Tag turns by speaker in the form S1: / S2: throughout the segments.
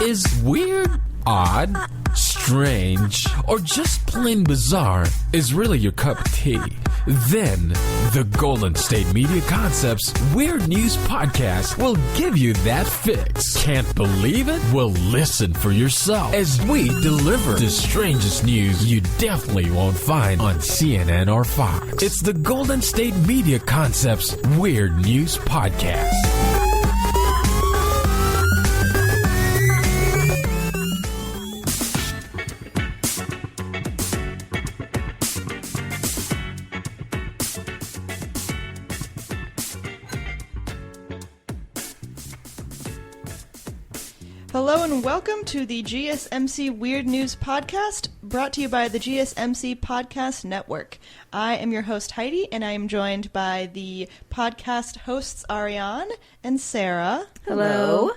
S1: Is weird, odd, strange, or just plain bizarre is really your cup of tea? Then the Golden State Media Concepts Weird News Podcast will give you that fix. Can't believe it? Well, listen for yourself as we deliver the strangest news you definitely won't find on CNN or Fox. It's the Golden State Media Concepts Weird News Podcast.
S2: Hello and welcome to the GSMC Weird News Podcast, brought to you by the GSMC Podcast Network. I am your host, Heidi, and I am joined by the podcast hosts, Arianne and Sarah.
S3: Hello.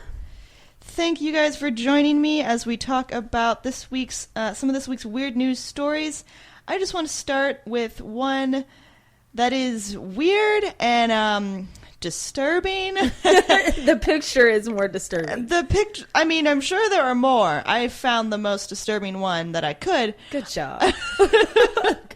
S2: Thank you guys for joining me as we talk about this week's some of this week's weird news stories. I just want to start with one that is weird and disturbing.
S3: The picture is more disturbing.
S2: The picture, I mean, I'm sure there are more. I found the most disturbing one that I could.
S3: Good job.
S2: But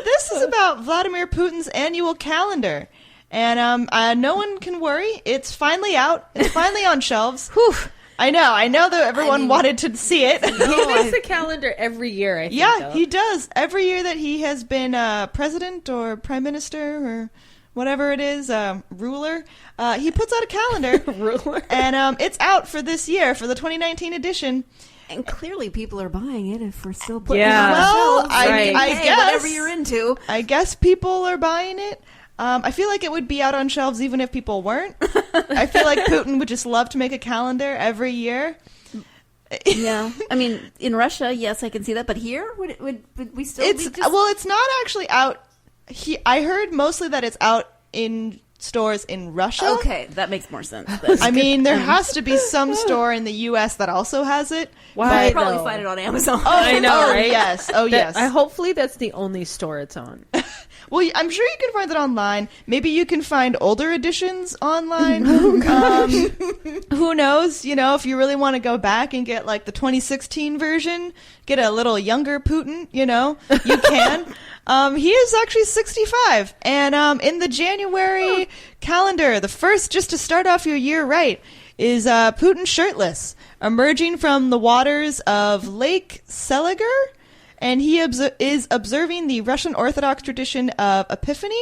S2: this is about Vladimir Putin's annual calendar. And no one can worry. It's finally out. It's finally on shelves.
S3: Whew.
S2: I know that everyone wanted to see it.
S3: He makes a calendar every year, I think.
S2: Yeah,
S3: though.
S2: he does. Every year that he has been president or prime minister or whatever it is, ruler, he puts out a calendar.
S3: Ruler.
S2: And it's out for this year, for the 2019 edition.
S4: And clearly people are buying it if we're still putting
S3: Yeah.
S4: it on
S2: Well,
S4: shelves.
S2: I guess.
S4: Whatever you're into.
S2: I guess people are buying it. I feel like it would be out on shelves even if people weren't. I feel like Putin would just love to make a calendar every year.
S4: Yeah. I mean, in Russia, yes, I can see that. But here, would we still be just...
S2: Well, it's not actually out. I heard mostly that it's out in stores in Russia.
S4: Okay, that makes more sense.
S2: I mean, there has to be some store in the U.S. that also has it.
S3: Why?
S4: You'd probably find it on Amazon.
S3: I know, right?
S2: Yes. Oh, yes.
S3: Hopefully that's the only store it's on.
S2: Well, I'm sure you can find it online. Maybe you can find older editions online. Who knows? You know, if you really want to go back and get like the 2016 version, get a little younger Putin, you know, you can. He is actually 65. And in the January calendar, the first, just to start off your year right, is Putin shirtless, emerging from the waters of Lake Seliger. And he is observing the Russian Orthodox tradition of Epiphany,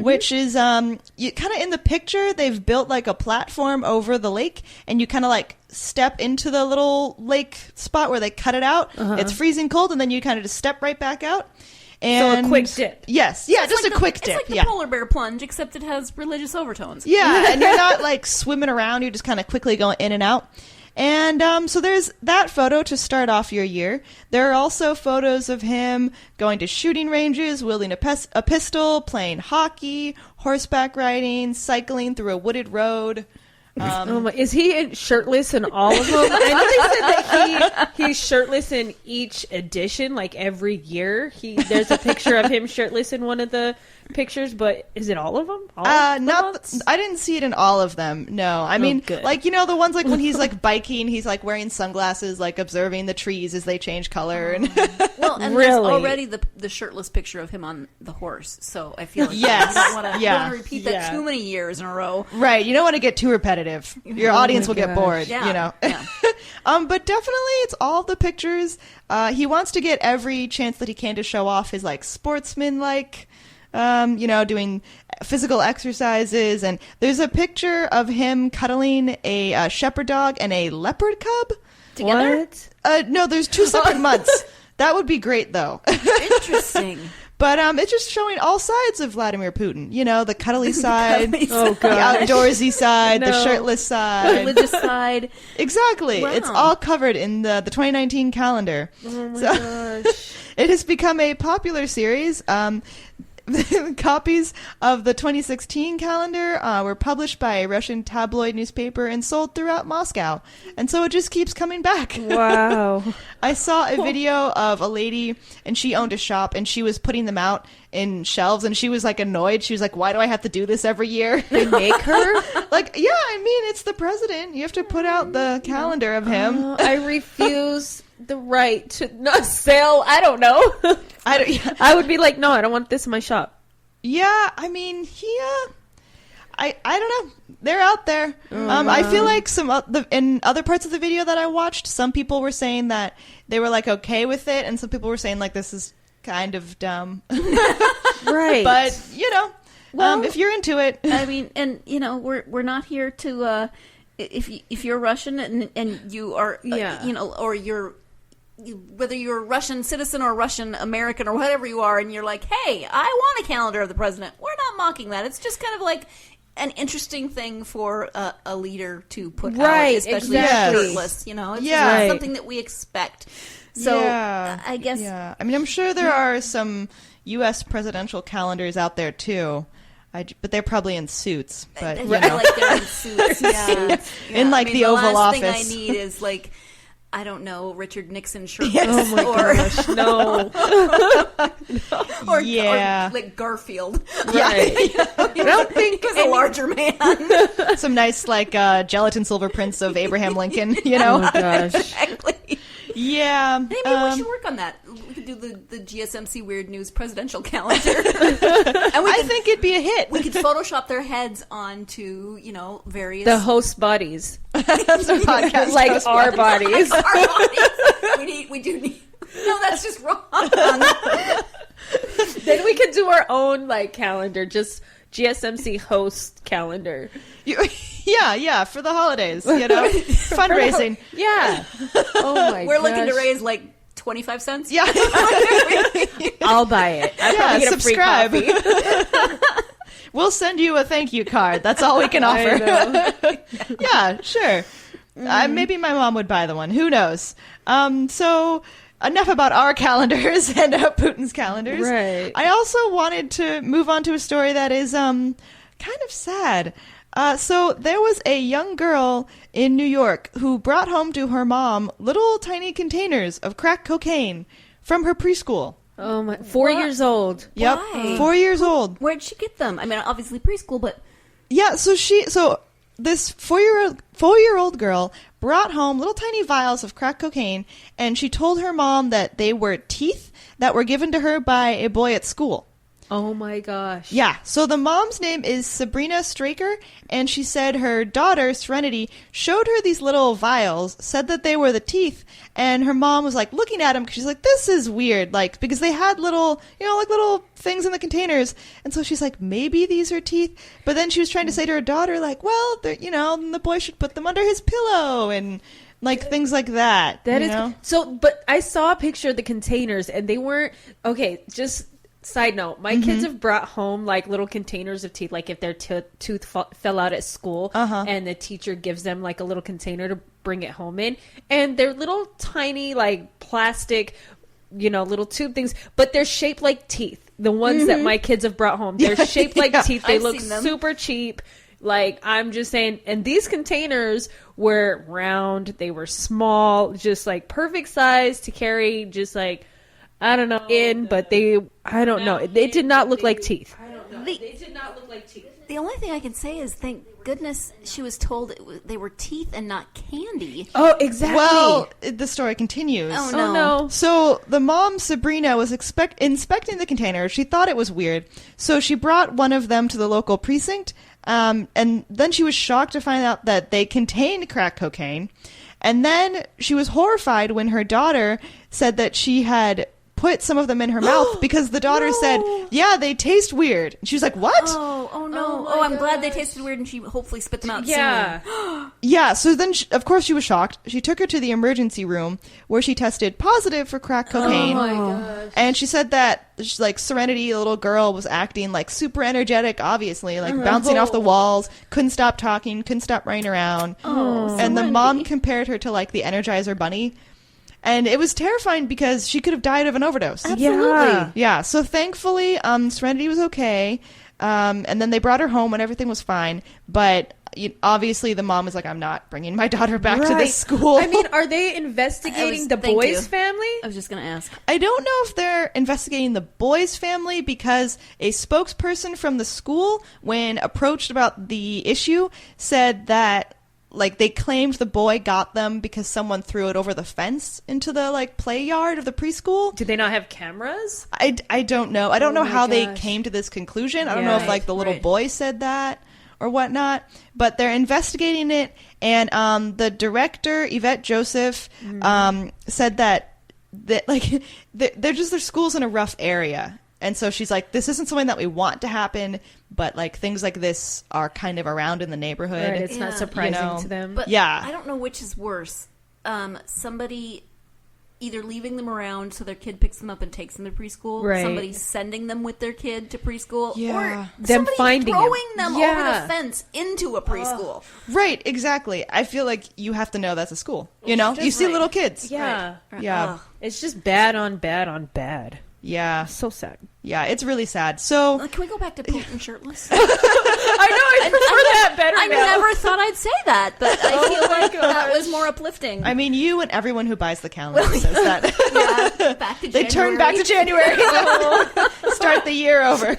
S2: which is kind of in the picture. They've built like a platform over the lake, and you kind of like step into the little lake spot where they cut it out. It's freezing cold, and then you kind of just step right back out. And
S3: So a quick dip.
S2: Yes, yeah,
S4: It's
S2: just
S4: like
S2: a quick dip.
S4: It's like the polar bear plunge, except it has religious overtones.
S2: Yeah, and you're not like swimming around. You're just kind of quickly going in and out. And so there's that photo to start off your year. There are also photos of him going to shooting ranges, wielding a pistol, playing hockey, horseback riding, cycling through a wooded road.
S3: Is he shirtless in all of them? I know they said that he's shirtless in each edition, like every year. There's a picture of him shirtless in one of the pictures, but is it all of them?
S2: I didn't see it in all of them. No, I mean,
S3: good.
S2: like, you know, the ones like when he's like biking, he's like wearing sunglasses, like observing the trees as they change color. And
S4: Well, and
S3: Really?
S4: there's already the shirtless picture of him on the horse, so I feel like
S2: Yes.
S4: you don't want
S2: Yeah.
S4: to repeat that too many years in a row.
S2: right, you don't want to get too repetitive. Your audience will get
S3: gosh.
S2: bored.
S4: Yeah.
S2: You know.
S4: Yeah.
S2: But definitely, it's all the pictures. He wants to get every chance that he can to show off his like sportsman-like. You know, doing physical exercises, and there's a picture of him cuddling a shepherd dog and a leopard cub.
S4: Together?
S3: What?
S2: No, there's two separate months. That would be great, though.
S4: Interesting.
S2: But it's just showing all sides of Vladimir Putin. You know, the cuddly side,
S3: Oh,
S2: the
S3: God.
S2: outdoorsy side, the
S3: No.
S2: shirtless side.
S4: Religious side.
S2: Exactly.
S4: Wow.
S2: It's all covered in the 2019 calendar.
S3: Oh my gosh.
S2: It has become a popular series. Copies of the 2016 calendar were published by a Russian tabloid newspaper and sold throughout Moscow. And so it just keeps coming back.
S3: Wow.
S2: I saw a video of a lady, and she owned a shop, and she was putting them out, in shelves, and she was like annoyed. She was like, why do I have to do this every year?
S3: They make her?
S2: Like, yeah, I mean, it's the president. You have to put out the calendar of him.
S3: I refuse the right to not sell. I don't know. I would be like, no, I don't want this in my shop.
S2: Yeah, I mean, I don't know. They're out there. I feel like in other parts of the video that I watched, some people were saying that they were like okay with it, and some people were saying like this is kind of dumb.
S3: Right.
S2: But well, if you're into it,
S4: I mean, and we're not here to if you're Russian and you are or whether you're a Russian citizen or Russian American or whatever you are, and you're like, hey, I want a calendar of the president. We're not mocking that. It's just kind of like an interesting thing for a leader to put out, especially shirtless. It's just something that we expect. So I guess.
S2: Yeah, I mean, I'm sure there are some U.S. presidential calendars out there too. But they're probably in suits. But
S4: like they're in suits.
S2: In like the Oval Office.
S4: The last thing I need is like, I don't know, Richard Nixon shirtless.
S2: Yes.
S3: Oh my gosh, no.
S4: or like Garfield.
S3: Right.
S4: I don't think he was a larger man.
S2: Some nice like gelatin silver prints of Abraham Lincoln,
S3: Oh gosh.
S4: Exactly.
S2: Yeah.
S4: Hey, maybe we should work on that. We could do the GSMC Weird News presidential calendar.
S2: I think it'd be a hit.
S4: We could Photoshop their heads onto, various...
S3: The host bodies.
S2: That's a podcast.
S3: Like
S2: host
S3: our bodies.
S4: Our bodies. We do need... No, that's just wrong.
S3: Then we could do our own like calendar, just GSMC host calendar.
S2: Yeah, for the holidays, fundraising.
S3: Yeah. Oh my
S4: We're looking to raise like 25 cents.
S2: Yeah.
S3: I'll buy it. I probably get
S2: subscribe.
S3: a free coffee.
S2: We'll send you a thank you card. That's all we can offer. Yeah, sure. Maybe my mom would buy the one. Who knows? So enough about our calendars and Putin's calendars.
S3: Right.
S2: I also wanted to move on to a story that is kind of sad. So there was a young girl in New York who brought home to her mom little tiny containers of crack cocaine from her preschool.
S3: Oh my! 4 years old.
S2: Yep,
S4: Why?
S2: 4 years old.
S4: Where'd she get them? I mean, obviously preschool, but...
S2: Yeah, so this 4-year-old girl brought home little tiny vials of crack cocaine, and she told her mom that they were teeth that were given to her by a boy at school.
S3: Oh my gosh.
S2: Yeah, so the mom's name is Sabrina Straker, and she said her daughter, Serenity, showed her these little vials, said that they were the teeth, and her mom was like looking at them because she's like, this is weird, like, because they had little, like little things in the containers, and so she's like, maybe these are teeth, but then she was trying to say to her daughter, like, well, the boy should put them under his pillow, and like things like that.
S3: That is so, but I saw a picture of the containers, and they weren't, okay, just... Side note, my kids have brought home like little containers of teeth, like if their tooth fell out at school and the teacher gives them like a little container to bring it home in, and they're little tiny like plastic, little tube things, but they're shaped like teeth. The ones that my kids have brought home, they're shaped like teeth. They look super cheap. Like, I'm just saying, and these containers were round, they were small, just like perfect size to carry, just like, I don't know, but I don't know. They did not look like teeth. I don't know. They did not look like teeth.
S4: The only thing I can say is, thank goodness she was told they were teeth and not candy.
S3: Oh, exactly.
S2: Well, the story continues.
S4: Oh,
S3: no.
S2: So the mom, Sabrina, was inspecting the container. She thought it was weird. So she brought one of them to the local precinct. And then she was shocked to find out that they contained crack cocaine. And then she was horrified when her daughter said that she had put some of them in her mouth because the daughter said, yeah, they taste weird. And she was like, what?
S4: Oh no. Oh, I'm glad they tasted weird, and she hopefully spit them out soon.
S2: Yeah, so then, of course, she was shocked. She took her to the emergency room where she tested positive for crack cocaine.
S3: Oh my gosh.
S2: And she said that, like, Serenity, the little girl, was acting, like, super energetic, obviously, like, bouncing off the walls, couldn't stop talking, couldn't stop running around. And the mom compared her to, like, the Energizer Bunny. And it was terrifying because she could have died of an overdose.
S3: Absolutely.
S2: Yeah. So thankfully, Serenity was okay. And then they brought her home and everything was fine. But obviously the mom is like, I'm not bringing my daughter back to this school.
S3: I mean, are they investigating the boy's family?
S4: I was just going to ask.
S2: I don't know if they're investigating the boy's family, because a spokesperson from the school, when approached about the issue, said that like they claimed the boy got them because someone threw it over the fence into the like play yard of the preschool.
S3: Do they not have cameras?
S2: I don't know. I don't know how they
S3: gosh.
S2: came to this conclusion. I don't know if like the little boy said that or whatnot, but they're investigating it. And the director, Yvette Joseph, said that like their school's in a rough area. And so she's like, this isn't something that we want to happen, but like things like this are kind of around in the neighborhood.
S3: Right, it's not surprising to them.
S4: But
S2: yeah.
S4: I don't know which is worse. Somebody either leaving them around so their kid picks them up and takes them to preschool,
S3: right.
S4: somebody sending them with their kid to preschool, or
S3: them
S4: somebody
S3: finding
S4: throwing them over
S3: Yeah.
S4: the fence into a preschool.
S2: Right, exactly. I feel like you have to know that's a school. You know? You see little kids.
S3: Yeah.
S4: Right.
S2: Yeah.
S4: Ugh.
S3: It's just bad on bad on bad.
S2: Yeah.
S3: So sad.
S2: Yeah, it's really sad. So
S4: Can we go back to Putin shirtless?
S3: I know, I prefer that better
S4: I
S3: now.
S4: never thought I'd say that, but I feel like that was more uplifting.
S2: I mean, you and everyone who buys the calendar says that.
S4: Yeah, back to
S2: They
S4: January.
S2: turn back to January. Start the year over.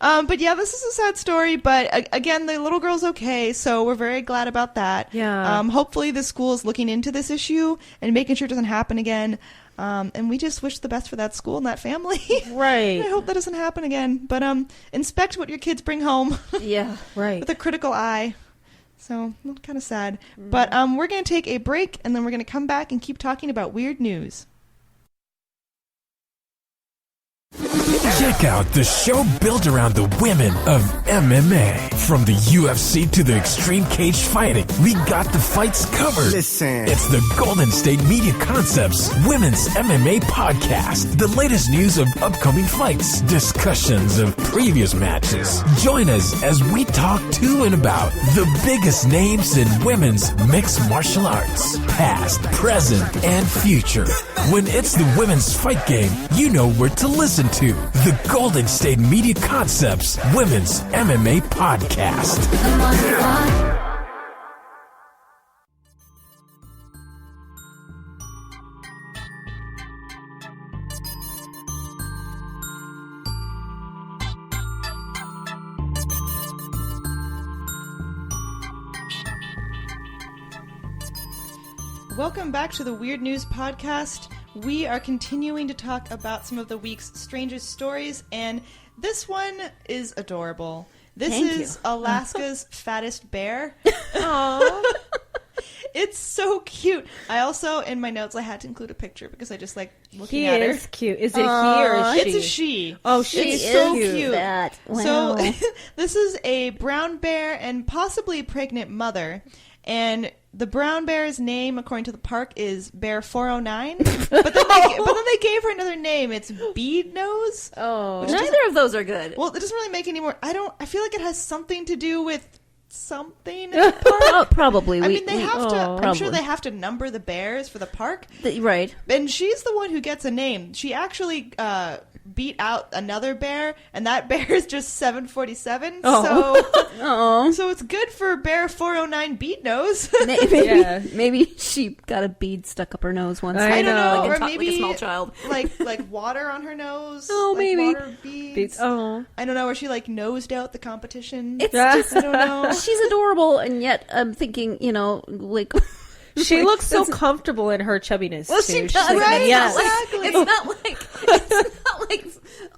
S2: But yeah, this is a sad story. But again, the little girl's okay, so we're very glad about that.
S3: Yeah.
S2: Hopefully the school is looking into this issue and making sure it doesn't happen again. And we just wish the best for that school and that family.
S3: Right.
S2: I hope that doesn't happen again. But inspect what your kids bring home
S4: Yeah.
S3: Right.
S2: with a critical eye. So, kind of sad. But we're going to take a break, and then we're going to come back and keep talking about weird news.
S1: Check out the show built around the women of MMA. From the UFC to the extreme cage fighting, we got the fights covered.
S5: Listen.
S1: It's the Golden State Media Concepts Women's MMA Podcast. The latest news of upcoming fights, discussions of previous matches. Join us as we talk to and about the biggest names in women's mixed martial arts. Past, present, and future. When it's the women's fight game, you know where to listen to. The Golden State Media Concepts Women's MMA Podcast.
S2: Welcome back to the Weird News Podcast. We are continuing to talk about some of the week's strangest stories, and this one is adorable. This
S4: Thank
S2: is
S4: you.
S2: Alaska's fattest bear.
S3: Aww.
S2: It's so cute. I also, in my notes, I had to include a picture because I just like looking
S3: He
S2: at her.
S3: is cute. Is it he or she?
S2: It's a she.
S3: Oh, she
S2: It's
S3: is
S2: so
S3: cute.
S2: cute.
S4: That. Wow.
S2: So this is a brown bear and possibly pregnant mother. And the brown bear's name, according to the park, is Bear 409. But then they gave her another name. It's Bead Nose.
S3: Oh.
S4: Neither of those are good.
S2: Well, it doesn't really make any more. I feel like it has something to do with something.
S4: Probably.
S2: I mean, they have to. I'm
S4: probably.
S2: sure they have to number the bears for the park.
S4: Right.
S2: And she's the one who gets a name. She actually beat out another bear, and that bear is just 747.
S4: Oh.
S2: So it's good for Bear 409 Bead Nose.
S4: Maybe she got a bead stuck up her nose once.
S3: I
S2: don't know,
S4: Like
S2: or
S4: like
S2: maybe
S4: a small child.
S2: like water on her nose.
S4: Oh,
S2: like
S4: maybe.
S2: water beads.
S3: Oh.
S2: I don't know. Or she like nosed out the competition.
S4: It's just,
S2: I don't know.
S4: she's adorable, and yet I'm thinking, like.
S3: She looks so comfortable in her chubbiness.
S4: Well,
S3: too.
S4: she
S3: She's
S4: does.
S3: like,
S2: Right?
S3: yes.
S2: Exactly.
S4: It's not like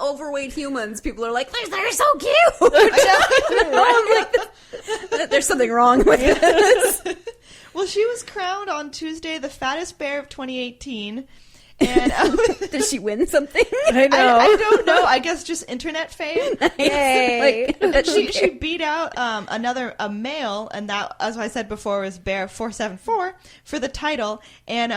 S4: overweight humans. People are like, they're so cute. I'm like, there's something wrong with this.
S2: Well, she was crowned on Tuesday the fattest bear of 2018. And
S4: Did she win something?
S3: I know.
S2: I don't know. I guess just internet fame.
S3: Yay.
S2: She beat out a male, and that, as I said before, was Bear 474 for the title. And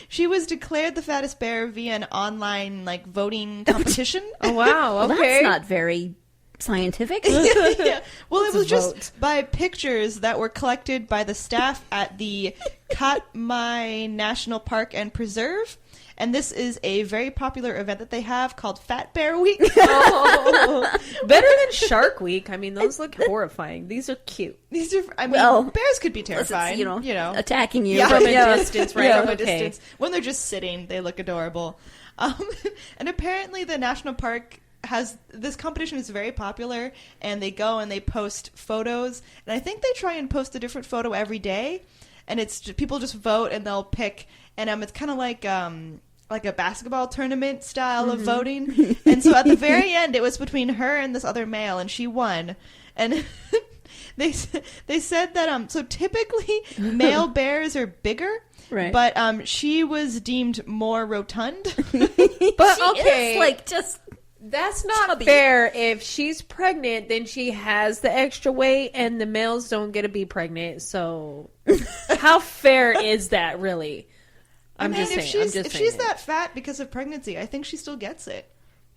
S2: she was declared the fattest bear via an online voting competition.
S3: Oh, wow. Okay.
S4: That's not very scientific.
S2: Yeah. Well, it was
S3: a
S2: just
S3: vote.
S2: by pictures that were collected by the staff at the Katmai National Park and Preserve. And this is a very popular event that they have called Fat Bear Week.
S3: Oh, better than Shark Week. I mean, those look horrifying. These are cute.
S2: These are, I mean, bears could be terrifying.
S4: It's, attacking you.
S2: Yeah.
S3: From a distance, right?
S2: From a distance. When they're just sitting, they look adorable. And apparently the national park has, this competition is very popular, and they go and they post photos. And I think they try and post a different photo every day. And it's people just vote and they'll pick, and it's kind of like a basketball tournament style of voting. And so at the very end, it was between her and this other male, and she won. And they said that so typically male bears are bigger,
S4: right?
S2: But she was deemed more rotund.
S3: But
S4: Is, like, just
S3: that's not
S4: chubby.
S3: fair. If she's pregnant, then she has the extra weight, and the males don't get to be pregnant. So, how fair is that, really? I'm just saying.
S2: If she's that fat because of pregnancy, I think she still gets it.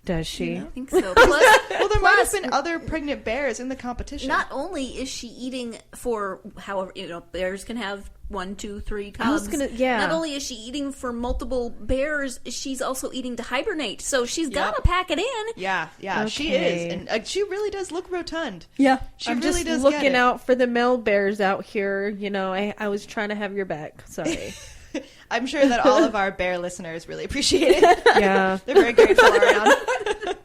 S3: Does she?
S4: I think so. Plus,
S2: well, there might have been other pregnant bears in the competition.
S4: not only is she eating for however, bears can have 1, 2, 3 cubs. Not only is she eating for multiple bears, she's also eating to hibernate. So she's got to pack it in.
S2: Yeah,
S3: Okay.
S2: she is, and she really does look rotund.
S4: Yeah,
S2: She
S3: I'm
S2: really
S3: just
S2: does
S3: looking
S2: get it.
S3: out for the male bears out here. I was trying to have your back. Sorry.
S2: I'm sure that all of our bear listeners really appreciate it.
S3: Yeah.
S2: They're very grateful, Arianne.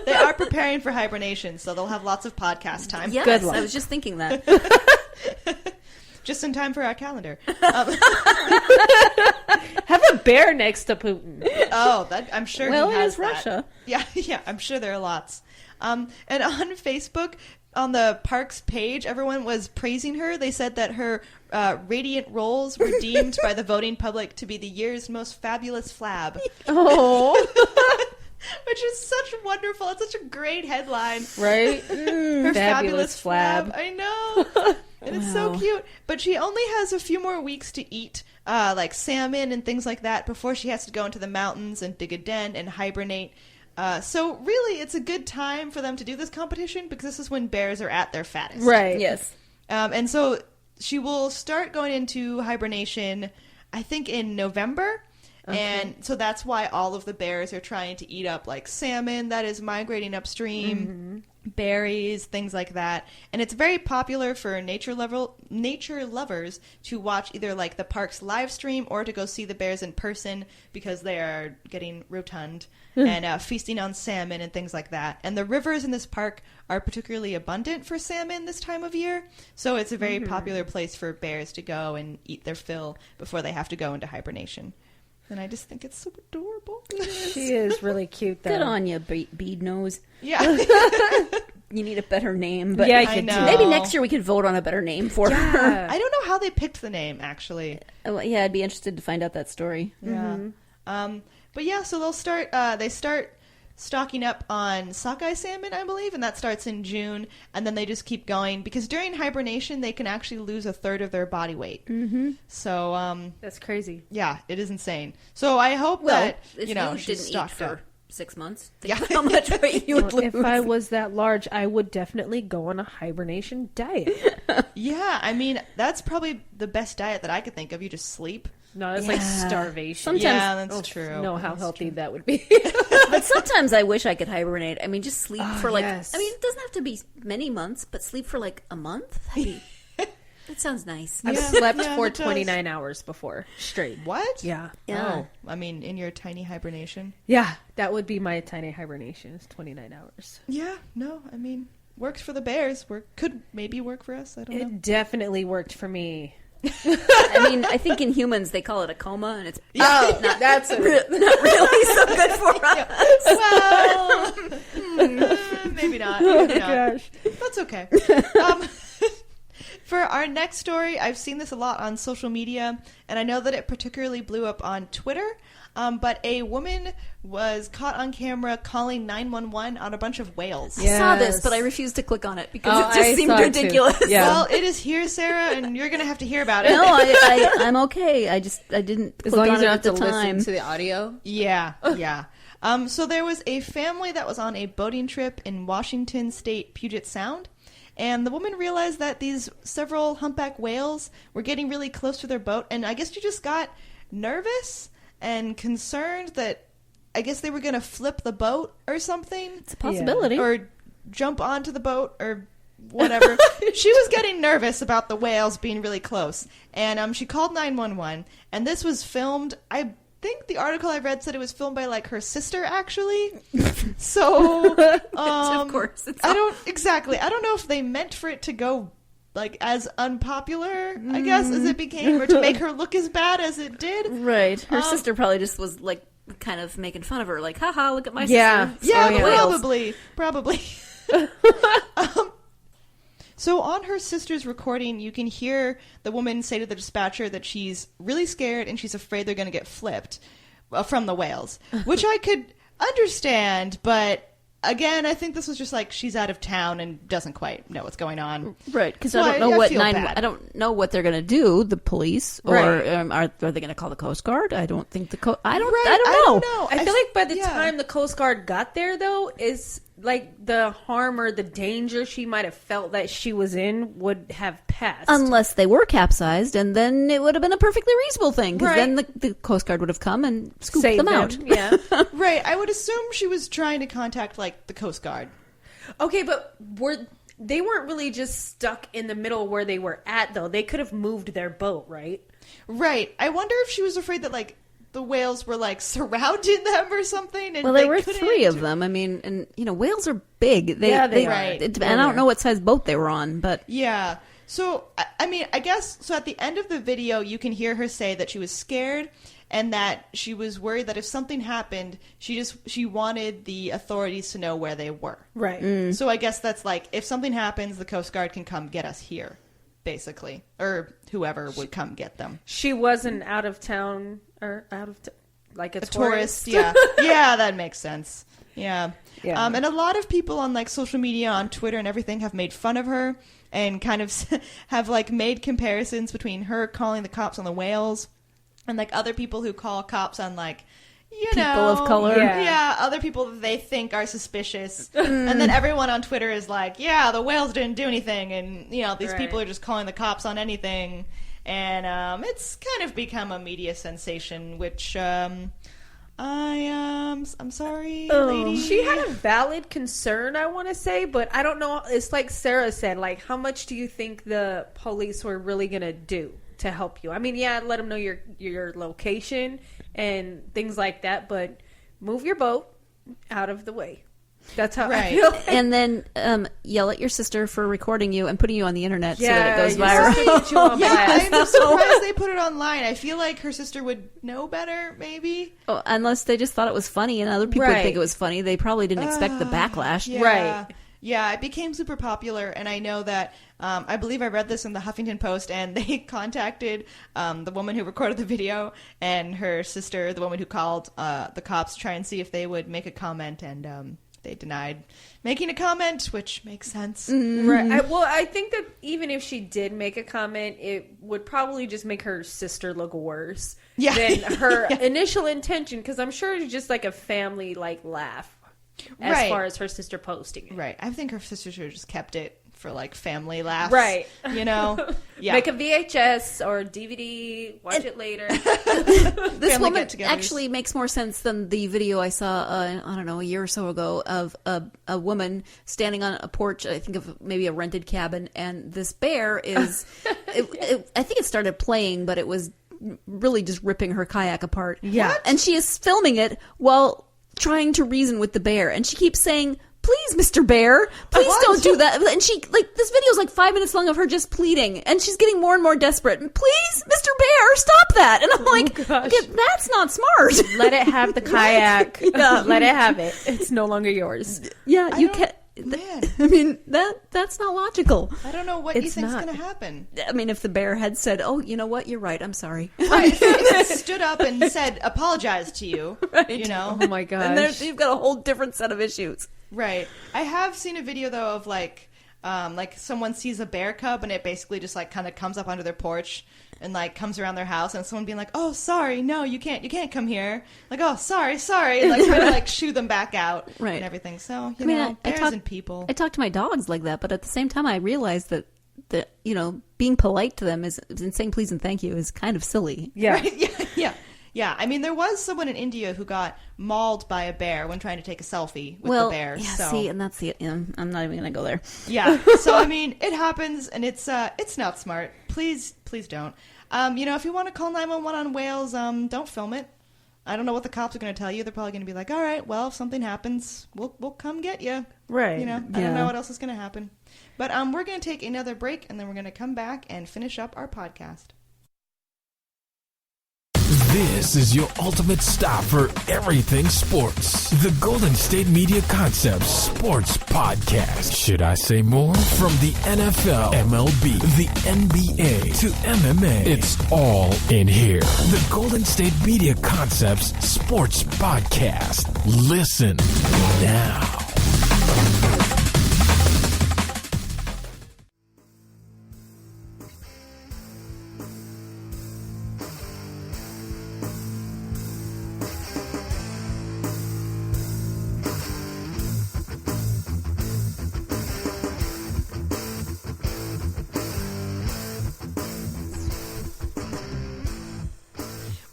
S2: They are preparing for hibernation, so they'll have lots of podcast time.
S4: Yes,
S3: Good luck.
S4: I was just thinking that.
S2: Just in time for our calendar.
S3: Have a bear next to Putin.
S2: Oh, I'm sure
S4: Well,
S2: he
S4: it
S2: has
S4: is
S2: that.
S4: Russia.
S2: Yeah, I'm sure there are lots. And on Facebook, on the park's page, everyone was praising her. They said that her radiant rolls were deemed by the voting public to be the year's most fabulous flab.
S3: Oh.
S2: Which is such wonderful. It's such a great headline.
S3: Right?
S2: Her fabulous flab. I know. And it's so
S4: Wow.
S2: cute. But she only has a few more weeks to eat like salmon and things like that before she has to go into the mountains and dig a den and hibernate. So really, it's a good time for them to do this competition because this is when bears are at their fattest.
S3: Right.
S4: Yes.
S2: And so she will start going into hibernation, I think, in November. Okay. And so that's why all of the bears are trying to eat up like salmon that is migrating upstream, berries, things like that. And it's very popular for nature lovers to watch either like the park's live stream or to go see the bears in person because they are getting rotund and feasting on salmon and things like that. And the rivers in this park are particularly abundant for salmon this time of year. So it's a very popular place for bears to go and eat their fill before they have to go into hibernation. And I just think it's so adorable.
S3: She is really cute, though.
S4: Good on you, bead nose.
S2: Yeah.
S4: You need a better name, but
S3: Yeah,
S2: I know.
S4: maybe next year we could vote on a better name for her.
S2: I don't know how they picked the name, actually.
S4: Yeah, I'd be interested to find out that story.
S2: Yeah. But yeah, so they start stocking up on sockeye salmon, I believe, and that starts in June, and then they just keep going because during hibernation they can actually lose 1/3 of their body weight. So
S3: That's crazy.
S2: yeah, it is insane. So I hope that
S4: if
S2: she's
S4: didn't eat
S2: stocked
S4: for
S2: up.
S4: 6 months, think how much weight you would lose.
S3: If I was that large, I would definitely go on a hibernation diet.
S2: Yeah, I mean that's probably the best diet that I could think of. You just sleep.
S3: No, it's like starvation.
S4: Sometimes-
S2: Yeah, that's true.
S3: Know how healthy that would be.
S4: But sometimes I wish I could hibernate. I mean, just sleep for like.
S3: yes.
S4: I mean, it doesn't have to be many months, but sleep for like a month. That sounds nice.
S3: I've
S2: Yeah,
S3: slept
S2: yeah,
S3: for
S2: it does.
S3: 29 hours before straight.
S2: What?
S3: Yeah.
S4: Yeah.
S2: Oh, I mean, in your tiny hibernation.
S3: Yeah, that would be my tiny hibernation. It's 29 hours.
S2: Yeah, no, I mean, works for the bears. Could maybe work for us. I don't know.
S3: It definitely worked for me.
S4: I mean, I think in humans they call it a coma, and it's
S3: Oh, that's
S4: not really so good for us.
S2: Well, maybe not.
S3: Oh,
S2: Maybe not.
S3: gosh.
S2: That's okay. For our next story, I've seen this a lot on social media, and I know that it particularly blew up on Twitter. But a woman was caught on camera calling 911 on a bunch of whales.
S4: I saw this, but I refused to click on it because
S3: Oh,
S4: it just
S3: I
S4: seemed
S3: saw it too.
S4: ridiculous.
S3: Yeah.
S2: Well, it is here, Sarah, and you're going to have to hear about it.
S4: No, I'm okay. I didn't
S3: As
S4: click
S3: long
S4: on
S3: as you
S4: it
S3: don't
S4: at
S3: have
S4: the
S3: to
S4: time.
S3: listen to the audio.
S2: Yeah, yeah. So there was a family that was on a boating trip in Washington State, Puget Sound, and the woman realized that these several humpback whales were getting really close to their boat, and I guess she just got nervous and concerned that I guess they were going to flip the boat or something.
S4: It's a possibility.
S2: Or jump onto the boat or whatever. She was getting nervous about the whales being really close. And she called 911. And this was filmed, I think the article I read said it was filmed by like her sister, actually. So,
S4: of course.
S2: I don't know if they meant for it to go like as unpopular, I guess, as it became, or to make her look as bad as it did.
S4: Right. Her sister probably just was like kind of making fun of her, like, haha, look at my sister.
S2: Yeah, probably. So on her sister's recording, you can hear the woman say to the dispatcher that she's really scared and she's afraid they're going to get flipped from the whales, which I could understand, but again, I think this was just like she's out of town and doesn't quite know what's going on.
S4: Right, because I don't know what they're going to do, the police, or are they going to call the Coast Guard? I don't think I don't know.
S3: I feel like by the time the Coast Guard got there, though, is like the harm or the danger she might have felt that she was in would have passed.
S4: Unless they were capsized, and then it would have been a perfectly reasonable thing, because then the Coast Guard would have come and scooped them out.
S3: Yeah.
S2: Right, I would assume she was trying to contact, like, the Coast Guard.
S3: Okay, but they weren't really just stuck in the middle where they were at, though. They could have moved their boat, right?
S2: Right. I wonder if she was afraid that, like, the whales were like surrounding them or something. And
S4: well, there were 3 of them. I mean, and whales are big. They are. And I don't know what size boat they were on, but
S2: yeah. So I mean, I guess so. At the end of the video, you can hear her say that she was scared and that she was worried that if something happened, she wanted the authorities to know where they were.
S3: Right.
S2: So I guess that's like, if something happens, the Coast Guard can come get us here, basically, or whoever would come get them.
S3: She wasn't out of town. Or like a tourist.
S2: Yeah. Yeah, that makes sense. Yeah. And a lot of people on like social media, on Twitter and everything, have made fun of her and kind of have like made comparisons between her calling the cops on the whales and like other people who call cops on like, people
S4: of color.
S2: Yeah, other people that they think are suspicious. And then everyone on Twitter is like, yeah, the whales didn't do anything, and these people are just calling the cops on anything. And it's kind of become a media sensation, which I'm sorry, lady.
S3: She had a valid concern, I want to say, but I don't know. It's like Sarah said, like, how much do you think the police were really going to do to help you? I mean, yeah, let them know your location and things like that, but move your boat out of the way. That's how I feel.
S4: And then yell at your sister for recording you and putting you on the internet so that it goes viral.
S2: I'm surprised they put it online. I feel like her sister would know better, maybe.
S4: Oh, unless they just thought it was funny and other people would think it was funny. They probably didn't expect the backlash.
S2: Yeah.
S3: Right.
S2: Yeah, it became super popular, and I know that, I believe I read this in the Huffington Post, and they contacted the woman who recorded the video and her sister, the woman who called the cops, to try and see if they would make a comment, and they denied making a comment, which makes sense.
S3: Mm-hmm. Right. Well, I think that even if she did make a comment, it would probably just make her sister look worse than her initial intention, because I'm sure it's just like a family like laugh as far as her sister posting it.
S2: Right. I think her sister should have just kept it for like family laughs.
S3: Right.
S2: Yeah.
S3: Make a VHS or DVD, watch it later.
S4: This woman actually makes more sense than the video I saw, I don't know, a year or so ago of a woman standing on a porch, I think of maybe a rented cabin, and this bear is, I think it started playing, but it was really just ripping her kayak apart.
S3: Yeah. What?
S4: And she is filming it while trying to reason with the bear, and she keeps saying, "Please, Mr. Bear, please don't do that." And she, like, this video is like 5 minutes long of her just pleading, and she's getting more and more desperate. Please, Mr. Bear, stop that. And I'm like, okay, that's not smart.
S3: Let it have the kayak. Let it have it. It's no longer yours.
S4: Yeah, you can't. I mean, that's not logical.
S2: I don't know what you think's going to happen.
S4: I mean, if the bear had said, "Oh, you know what? You're right. I'm sorry."
S2: Right. If it stood up and said, "Apologize to you,"
S4: right.
S3: Oh my gosh.
S4: And then you've got a whole different set of issues.
S2: Right. I have seen a video though of like someone sees a bear cub and it basically just like kind of comes up under their porch and like comes around their house, and someone being like, "Oh, sorry, no, you can't come here." Like, "Oh, sorry," and like trying to like shoo them back out,
S4: right,
S2: and everything. So you know, bears and people.
S4: I talk to my dogs like that, but at the same time, I realize that being polite to them is saying please and thank you is kind of silly.
S3: Yeah,
S2: right? Yeah. Yeah, I mean, there was someone in India who got mauled by a bear when trying to take a selfie with the bear.
S4: Yeah,
S2: so.
S4: see, and that's the... I'm not even going to go there.
S2: Yeah, so, I mean, it happens, and it's not smart. Please don't. If you want to call 911 on whales, don't film it. I don't know what the cops are going to tell you. They're probably going to be like, all right, well, if something happens, we'll come get you.
S3: Right.
S2: I don't know what else is going to happen. But we're going to take another break, and then we're going to come back and finish up our podcast.
S1: This is your ultimate stop for everything sports. The Golden State Media Concepts Sports Podcast. Should I say more? From the NFL, MLB, the NBA to MMA, it's all in here. The Golden State Media Concepts Sports Podcast. Listen now.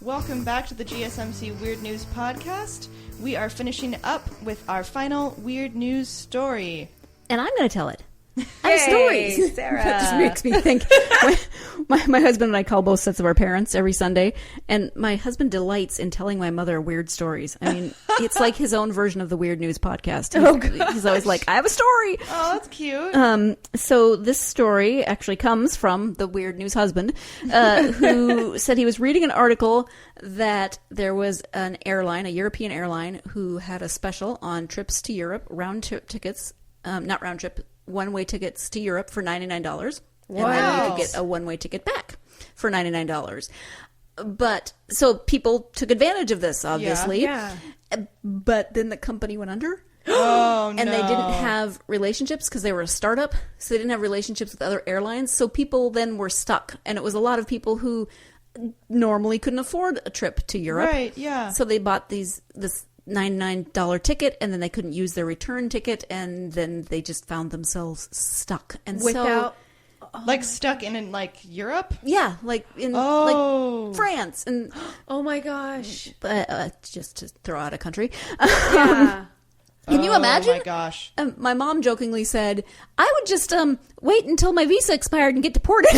S2: Welcome back to the GSMC Weird News Podcast. We are finishing up with our final weird news story.
S4: And I'm going to tell it. I have stories.
S3: Sarah.
S4: That just makes me think. My husband and I call both sets of our parents every Sunday, and my husband delights in telling my mother weird stories. I mean, it's like his own version of the Weird News Podcast. He's always like, I have a story.
S2: Oh, that's cute.
S4: So this story actually comes from the Weird News husband, who said he was reading an article that there was an airline, a European airline, who had a special on trips to Europe, round-trip tickets, not round-trip, one-way tickets to Europe for $99. Wow. And then you could get a one-way ticket back for $99. But, so people took advantage of this, obviously.
S3: Yeah.
S4: But then the company went under.
S2: Oh, no.
S4: And they didn't have relationships because they were a startup. So they didn't have relationships with other airlines. So people then were stuck. And it was a lot of people who normally couldn't afford a trip to Europe.
S2: Right, yeah.
S4: So they bought this $99 ticket, and then they couldn't use their return ticket, and then they just found themselves stuck. And
S3: Without...
S2: Like stuck in like Europe?
S4: Yeah, like in like France. And
S3: oh my gosh.
S4: just to throw out a country.
S3: Yeah.
S4: Can you imagine?
S2: Oh my gosh.
S4: My mom jokingly said, I would just wait until my visa expired and get deported.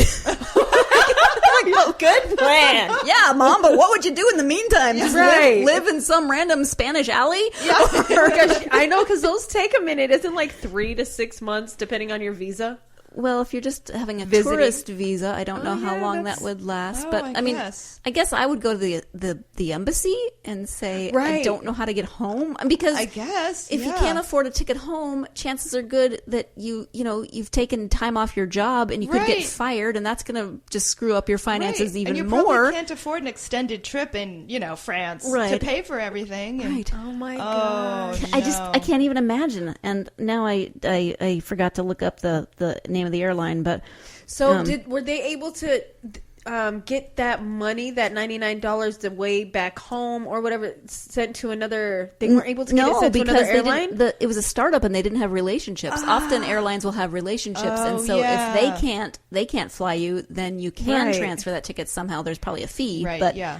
S3: Well, good plan.
S4: Yeah, Mom, but what would you do in the meantime? Just
S3: Right.
S4: live in some random Spanish alley?
S3: Yeah. Gosh, I know, because those take a minute. Isn't like 3 to 6 months, depending on your visa?
S4: Well, if you're just having a
S3: Visiting.
S4: tourist visa, I don't know how
S2: yeah,
S4: long
S2: that's-
S4: that would last.
S2: Oh,
S4: But
S2: I
S4: I mean,
S2: guess.
S4: I guess I would go to the embassy and say, I
S3: Right.
S4: don't know how to get home. Because
S2: I guess,
S4: if you
S2: yeah.
S4: can't afford a ticket home, chances are good that you've taken time off your job and you could get
S2: Right.
S4: fired, and that's going to just screw up your finances
S2: Right.
S4: even
S2: and you
S4: more.
S2: probably can't afford an extended trip in, France
S4: Right.
S2: to pay for everything. And-
S4: Right.
S3: Oh my
S2: Oh,
S3: gosh.
S4: I can't even imagine. And now I forgot to look up the name of the airline, but
S3: So were they able to get that money, that $99, the way back home or whatever, sent to another? They weren't able to get it sent to another airline.
S4: It was a startup and they didn't have relationships. Often airlines will have relationships, and so
S2: yeah.
S4: if they can't fly you, then you can
S3: Right.
S4: transfer that ticket somehow. There's probably a fee,
S2: Right,
S4: but
S2: yeah.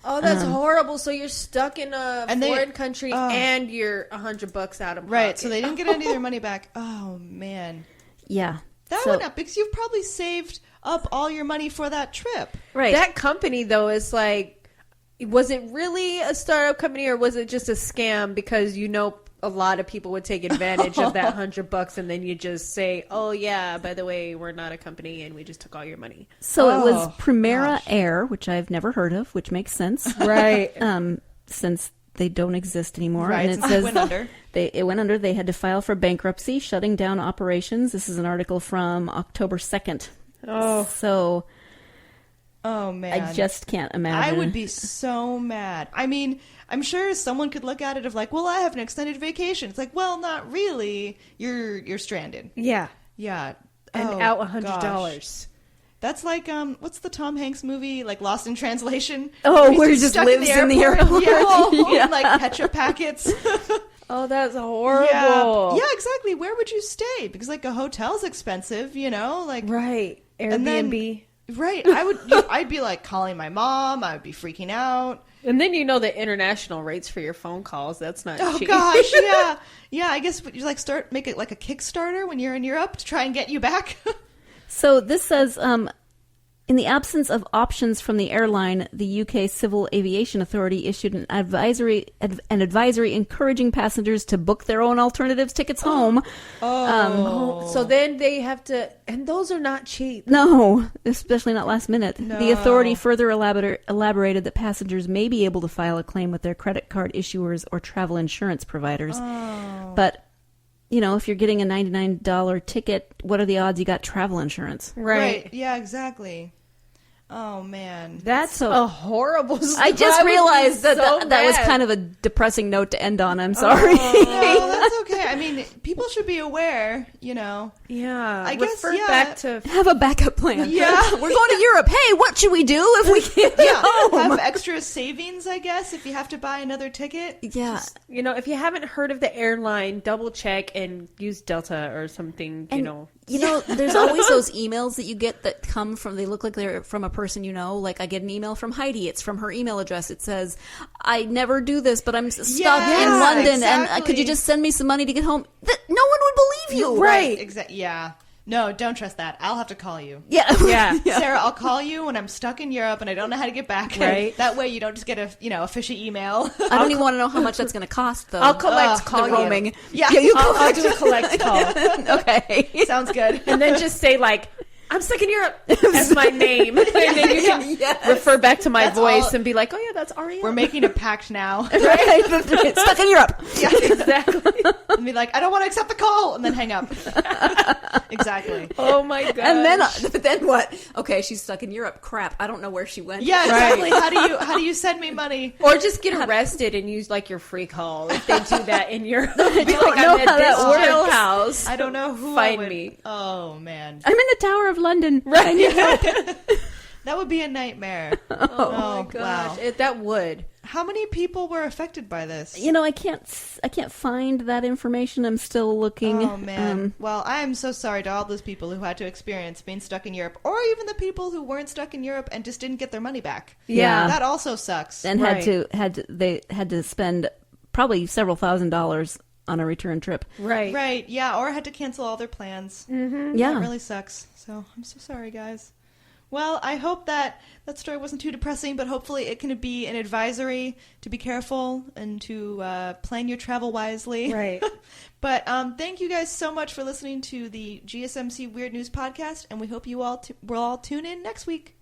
S3: Oh, that's horrible. So you're stuck in a
S2: And they-
S3: foreign country, and you're $100 out of pocket.
S2: Right, so they didn't get any of their money back. Oh, man.
S4: yeah.
S2: That
S4: So-
S2: went up because you've probably saved up all your money for that trip.
S4: right.
S3: That company, though, is like, was it really a startup company, or was it just a scam? Because a lot of people would take advantage of that $100, and then you just say, "Oh yeah, by the way, we're not a company, and we just took all your money."
S4: So it was
S2: Oh,
S4: Primera
S2: gosh.
S4: Air, which I've never heard of, which makes sense.
S3: Right.
S4: Since they don't exist anymore.
S2: Right,
S4: And it
S2: since it
S4: says
S2: went under.
S4: It went under. They had to file for bankruptcy, shutting down operations. This is an article from October 2nd.
S3: Oh.
S4: So
S2: Oh, man.
S4: I just can't imagine.
S2: I would be so mad. I mean, I'm sure someone could look at it of like, well, I have an extended vacation. It's like, well, not really. You're stranded.
S3: Yeah.
S2: Yeah.
S3: And
S2: Oh,
S3: out $100.
S2: gosh. That's like what's the Tom Hanks movie, like Lost in Translation?
S4: Oh,
S2: He's
S4: where he just
S2: stuck
S4: lives in the airport.
S2: Yeah,
S4: Yeah.
S2: like ketchup packets.
S3: Oh, that's horrible.
S2: Yeah, exactly. Where would you stay? Because like a hotel's expensive, like
S3: Right.
S2: And then-
S3: Airbnb.
S2: Right. I'd be like calling my mom. I would be freaking out.
S3: And then the international rates for your phone calls. That's not cheap.
S2: Oh gosh, yeah. Yeah, I guess you like make it like a Kickstarter when you're in Europe to try and get you back.
S4: So this says, in the absence of options from the airline, the UK Civil Aviation Authority issued an advisory encouraging passengers to book their own alternatives tickets home.
S3: So then they have to, and those are not cheap.
S4: No, especially not last minute.
S2: No.
S4: The authority further elaborated that passengers may be able to file a claim with their credit card issuers or travel insurance providers. But, if you're getting a $99 ticket, what are the odds you got travel insurance?
S2: Right. Yeah, exactly. Oh, man.
S3: That's a horrible story.
S4: I just realized that was kind of a depressing note to end on. I'm sorry.
S2: No, that's okay. I mean, people should be aware,
S3: Yeah.
S2: I guess,
S3: back to...
S4: Have a backup plan.
S2: Yeah.
S4: We're going to Europe. Hey, what should we do if we can't get home?
S2: Have extra savings, I guess, if you have to buy another ticket.
S4: Yeah.
S3: if you haven't heard of the airline, double check and use Delta or something,
S4: There's always those emails that you get that come from, they look like they're from a person like I get an email from Heidi. It's from her email address. It says, I never do this, but I'm stuck in London, and could you just send me some money to get home? No one would believe you.
S2: Right. Exactly. Yeah. No, don't trust that. I'll have to call you.
S4: Yeah.
S2: Sarah, I'll call you when I'm stuck in Europe and I don't know how to get back.
S3: Right.
S2: That way you don't just get a fishy email.
S4: I don't even want to know how much that's going to cost, though.
S3: I'll call
S4: the roaming.
S2: Yeah,
S3: I'll do a collect call.
S4: Okay.
S2: Sounds good.
S3: And then just say, I'm stuck in Europe as my name. And then you can refer back to my voice and be like, oh, yeah, that's Arianne.
S2: We're making a pact now.
S4: Right? Stuck in Europe.
S2: Yeah,
S3: Exactly.
S2: And be like, I don't want to accept the call, and then hang up. Exactly.
S3: Oh, my God.
S4: And then what? Okay, she's stuck in Europe. Crap, I don't know where she went.
S2: Yeah, exactly. How do you send me money?
S3: Or just get arrested and use your free call if they do that in Europe.
S4: I don't know how that works.
S3: Jailhouse.
S2: I don't know who
S3: Find me.
S2: Oh man,
S4: I'm in the Tower of London.
S3: Right.
S4: I need help.
S2: that would be a nightmare.
S3: Oh my gosh,
S2: wow.
S3: That would.
S2: How many people were affected by this?
S4: I can't find that information. I'm still looking.
S2: Oh man. Well, I am so sorry to all those people who had to experience being stuck in Europe, or even the people who weren't stuck in Europe and just didn't get their money back.
S4: Yeah.
S2: That also sucks.
S4: And they had to spend probably several $1,000s on a return trip.
S2: Right. Yeah. Or had to cancel all their plans.
S4: Mm-hmm. Yeah.
S2: That really sucks. So I'm so sorry, guys. Well, I hope that story wasn't too depressing, but hopefully it can be an advisory to be careful and to plan your travel wisely.
S3: Right.
S2: But thank you guys so much for listening to the GSMC Weird News Podcast, and we hope you all will all tune in next week.